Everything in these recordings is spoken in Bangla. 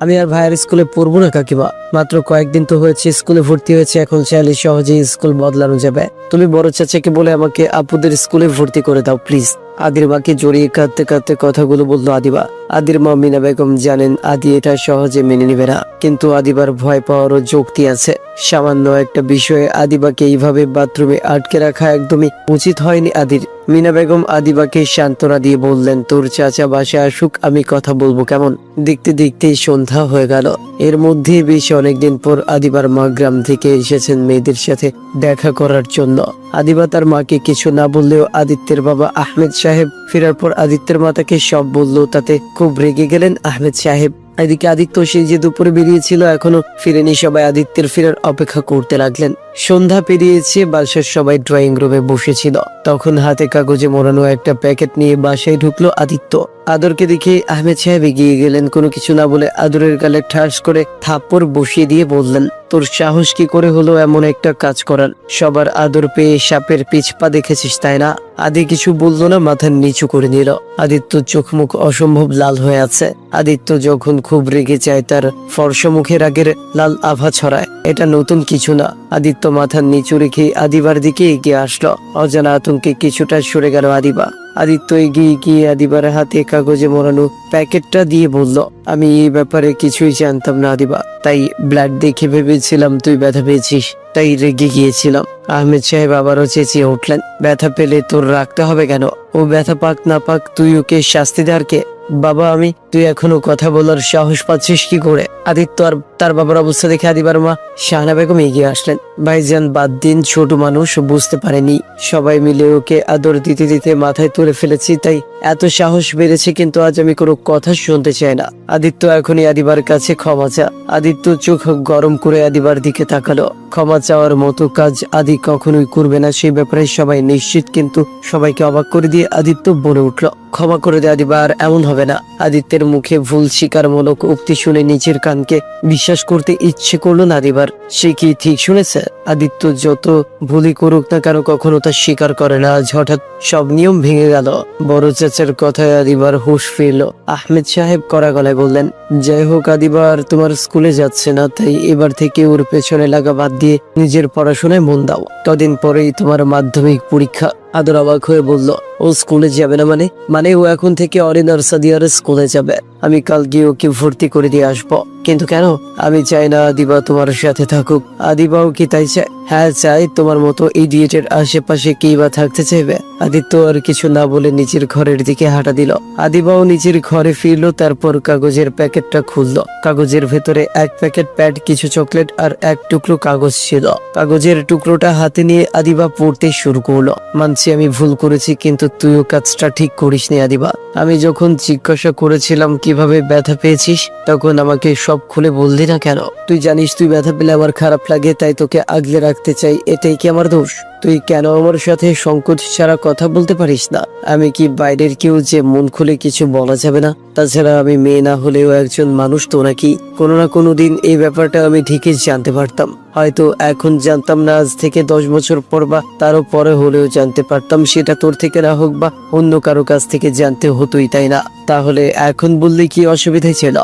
আমি আর ভাইয়ের স্কুলে পড়বো না কাকিমা। মাত্র কয়েকদিন তো হয়েছে স্কুলে ভর্তি হয়েছে, এখন চাইলে সহজেই স্কুল বদলানো যাবে। তুমি বড় চাচাকে বলে আমাকে আপুদের স্কুলে ভর্তি করে দাও প্লিজ। আদির মাকে জড়িয়ে কাঁদতে কাঁদতে কথাগুলো বললো আদিবা। আদির মা মিনা বেগম জানেন আদি এটা সহজে মেনে নিবে না, কিন্তু আদিবার ভয় পাওয়ারও যুক্তি আছে। সামান্য একটা বিষয়ে আদিবাকে এইভাবে বাথরুমে আটকে রাখা একদমই উচিত হয়নি আদির। মিনা বেগম আদিবাকে সান্ত্বনা দিয়ে বললেন, তোর চাচা বাসায় আসুক, আমি কথা বলবো কেমন। দেখতে দেখতেই সন্ধ্যা হয়ে গেল। এর মধ্যে বেশ অনেকদিন পর আদিবার মা গ্রাম থেকে এসেছেন মেয়েদের সাথে দেখা করার জন্য। আদিবা তার মাকে কিছু না বললেও আদিত্যের বাবা আহমেদ সাহেব ফেরার পর আদিত্যের মা তাকে সব বললো, তাতে খুব রেগে গেলেন আহমেদ সাহেব। এদিকে আদিত্য সেই যে দুপুরে বেরিয়েছিল এখনো ফিরেনি। সবাই আদিত্যের ফেরার অপেক্ষা করতে লাগলেন। সন্ধ্যা পেরিয়েছে, বাসার সবাই ড্রয়িং রুমে বসেছিল। তখন হাতে কাগজে মোড়ানো একটা প্যাকেট নিয়ে বাসায় ঢুকলো আদিত্য। আদরকে দেখে আহমেদ সাহেব এগিয়ে গেলেন। কোনো কিছু না বলে আদরের গালে ঠাস করে থাপ্পড় বসিয়ে দিয়ে বললেন, তোর সাহস কি করে হলো এমন একটা কাজ করার? সবার আদর পেয়ে সাপের পিছপা দেখেছিস তাই না? আদি কিছু বললো না, মাথা নিচু করে নিল। আদিত্য চোখ মুখ অসম্ভব লাল হয়ে আছে। আদিত্য যখন খুব রেগে যায় তার ফর্সা মুখে রাগের লাল আভা ছড়ায়। এটা নতুন কিছু না। আদিত্য মাথা নিচু রেখে আদিবার দিকে এগিয়ে আসলো। অজানা আতঙ্কে কিছুটা সরে গেল আদিবা। আদিত্য এগিয়ে গিয়ে আদিবার হাতে কাগজে মোড়ানো প্যাকেটটা দিয়ে বলল, আমি এই ব্যাপারে কিছুই জানতাম না আদিবা, তাই ব্লাড দেখে ভেবেছিলাম তুই ব্যথা পেয়েছিস, তাই রেগে গিয়েছিলাম। আহমেদ সাহেব আবারও চেঁচিয়ে উঠলেন, ব্যথা পেলে তোর রাখতে হবে কেন? ও ব্যথা পাক না পাক তুই ওকে শাস্তি দেওয়ার কে? বাবা আমি, তুই এখনো কথা বলার সাহস পাচ্ছিস কি করে? আদিত্য আর তার বাবার অবস্থা দেখে আদিবার মা শাহানা বেগম এগিয়ে আসলেন। ভাইজান বাদ দিন, ছোট মানুষ বুঝতে পারেনি, সবাই মিলে ওকে আদর দিতে দিতে মাথায় তুলে ফেলেছি, তাই এত সাহস বেড়েছে, কিন্তু আজ আমি কোনো কথা শুনতে চাই না। আদিত্য এখনই আদিবার কাছে ক্ষমা চা। আদিত্য চোখ গরম করে আদিবার দিকে তাকালো। ক্ষমা চাওয়ার মতো কাজ আদি কখনোই করবে না, সেই ব্যাপারে সবাই নিশ্চিত, কিন্তু সবাইকে অবাক করে দিয়ে আদিত্য বলে উঠল, ক্ষমা করে দে আদিবা, আর এমন হবে না। আদিত্যের মুখে ভুল স্বীকারমূলক উক্তি শুনে নিচের কানকে বিশ্বাস করতে ইচ্ছে করলো না আদিবার। সে কি ঠিক শুনেছে? আদিত্য যত ভুলই করুক না কেন কখনো তা স্বীকার করে না। আজ হঠাৎ সব নিয়ম ভেঙে গেল। বড় চাচার কথায় আদিবার হুঁশ ফিরল। আহমেদ সাহেব কড়া গলায় বললেন, যাই হোক আদিবার তোমার স্কুলে যাচ্ছে না, তাই এবার থেকে ওর পেছনে লাগা বাদ দিয়ে নিজের পড়াশোনায় মন দাও। কদিন পরেই তোমার মাধ্যমিক পরীক্ষা। আদর অবাক হয়ে বলল, ও স্কুলে যাবে না মানে? মানে ও এখন থেকে অরিনার সাদিয়ার স্কুলে যাবে। আমি কাল গিয়ে ওকে ভর্তি করে দিয়ে আসবো। কিন্তু কেন? আমি চাই না আদিবা তোমার সাথে থাকুক। আদিবাও কি তাই চায়? হ্যাঁ চাই। তোমার মতো ইডিয়েটের আশেপাশে কেই বা থাকতে চাইবে? আদিত্য আর কিছু না বলে নিচের ঘরের দিকে হাঁটা দিল। আদিবাও নিজের ঘরে ফিরলো। তারপর কাগজের প্যাকেটটা খুললো। কাগজের ভেতরে এক প্যাকেট প্যাড, কিছু চকলেট আর এক টুকরো কাগজ ছিল। কাগজের টুকরোটা হাতে নিয়ে আদিবা পড়তে শুরু করলো। মানছি আমি ভুল করেছি, কিন্তু তুইও কাজটা ঠিক করিসনি আদিবা। আমি যখন জিজ্ঞাসা করেছিলাম কিভাবে ব্যথা পেয়েছিস, তখন আমাকে সব খুলে বললি না কেন? তুই জানিস তুই ব্যথা পেলে আমার খারাপ লাগে, তাই তোকে আগলে রাখতে চাই। এটাই কি আমার দোষ? তুই কেন আমার সাথে সংকোচ ছাড়া কথা বলতে পারিস না? আমি কি বাইরের কেউ যে মন খুলে কিছু বলা যাবে না? তাছাড়া আমি মেয়ে না হলেও একজন মানুষ তো নাকি? কোনো না কোনো দিন এই ব্যাপারটা আমি ঠিকই জানতে পারতাম। হয়তো এখন জানতাম না, আজ থেকে 10 বছর পর বা তারও পরে হলেও জানতে পারতাম। সেটা তোর থেকে না হোক বা অন্য কারো কাছ থেকে জানতে হতোই, তাই না? তাহলে এখন বললে কি অসুবিধা ছিল?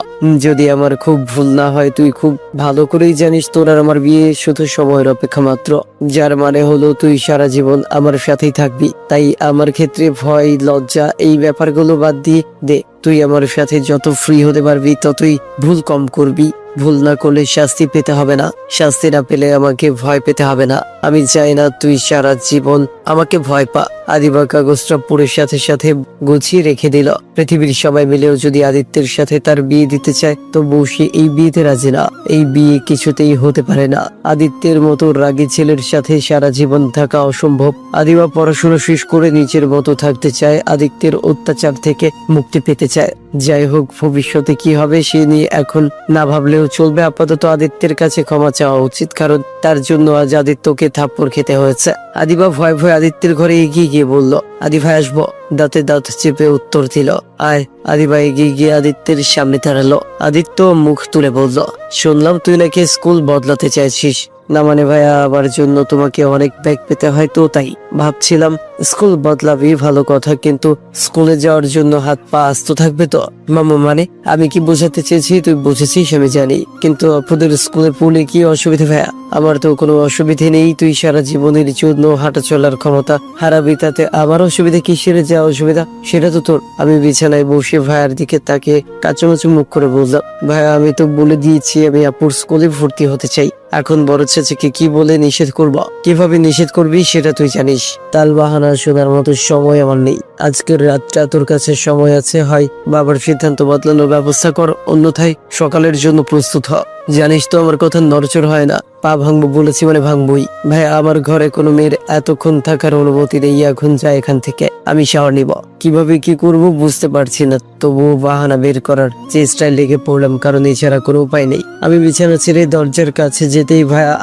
যদি আমার খুব ভুল না হয়, তুই খুব ভালো করেই জানিস তোর আর আমার বিয়ে শুধু সময়ের অপেক্ষা মাত্র, যার মানে হলো তুই সারা জীবন আমার সাথেই থাকবি। তাই আমার ক্ষেত্রে ভয় লজ্জা এই ব্যাপারগুলো বাদ দিয়ে দে। তুই আমার সাথে যত ফ্রি হতে পারবি ততই ভুল কম করবি। ভুল না করলে শাস্তি পেতে হবে না, শাস্তি না পেলে আমাকে ভয় পেতে হবে না। আমি চাই না তুই সারা জীবন আমাকে ভয় পা। আদিবা কাগজটা পড়ে সাথে সাথে গুছিয়ে রেখে দিল। পৃথিবীর সবাই মিলেও যদি আদিত্যের সাথে তার বিয়ে দিতে চায়, তো সে এই বিয়েতে রাজি না। এই বিয়ে কিছুতেই হতে পারে না। আদিত্যের মতো রাগী ছেলের সাথে সারা জীবন থাকা অসম্ভব। আদিবা পড়াশোনা শেষ করে নিজের মতো থাকতে চায়, আদিত্যের অত্যাচার থেকে মুক্তি পেতে চায়। যাই হোক, ভবিষ্যতে কি হবে সে নিয়ে এখন না ভাবলেও চলবে। আপাতত আদিত্যের কাছে ক্ষমা চাওয়া উচিত, কারণ তার জন্য আজ আদিত্যকে থাপ্পড় খেতে হয়েছে। আদিবা ভয় ভয় আদিত্যের ঘরে এগিয়ে গিয়ে বলল, আদি ভাই আসবো? দাঁতে দাঁত চেপে উত্তর দিল, আয়। আদিবা এগিয়ে গিয়ে আদিত্যের সামনে দাঁড়ালো। আদিত্য মুখ তুলে বলল, শুনলাম তুই নাকি স্কুল বদলাতে চাইছিস। না মানে ভাইয়া আমার জন্য তোমাকে অনেক ব্যাগ পেতে হয়, তো তাই ভাবছিলাম স্কুল বদলাবি ভালো কথা, কিন্তু স্কুলে যাওয়ার জন্য হাত পা আস্ত থাকবে তো। মামা মানে আমি কি বোঝাতে চেয়েছি তুই বুঝেছিস আমি জানি, কিন্তু আপনাদের স্কুলের পড়লে কি অসুবিধা ভাইয়া? আমার তো কোনো অসুবিধে নেই, তুই সারা জীবনের জন্য হাঁটা চলার ক্ষমতা হারাবি, তাতে আমার অসুবিধা কিসের? যা অসুবিধা সেটা তো তোর। আমি বিছানায় বসে ভাইয়ার দিকে তাকে কাচুমাচু মুখ করে বললাম, ভাইয়া আমি তো বলে দিয়েছি আমি আপুর স্কুলে ভর্তি হতে চাই, এখন বড় চাচাকে কি বলে নিষেধ করব? কিভাবে নিষেধ করবি সেটা তুই জানিস। তাল বাহানা শোনার মতো সময় আমার নেই, আজকের রাতটা তোর কাছে সময় আছে, হয় বাবার সিদ্ধান্ত বদলানোর ব্যবস্থা কর, অন্যথায় সকালের জন্য প্রস্তুত হ। জানিস তো আমার কথা নড়চড় হয় না, পা ভাঙবো বলেছি মানে ভাঙবই। ভাই আমার ঘরে কোনো মেয়ের এতক্ষণ থাকার অনুমতি নেই, এখন যাই এখান থেকে, আমি শাওয়ার নিব। কিভাবে কি করব বুঝতে পারছি না, তবুও বাহানা বের করার চেষ্টায় লেগে পড়লাম, কারণ এছাড়া কোনো উপায় নেই। আমি বিছানা ছেড়ে দরজার কাছে যেতেই ভাইয়া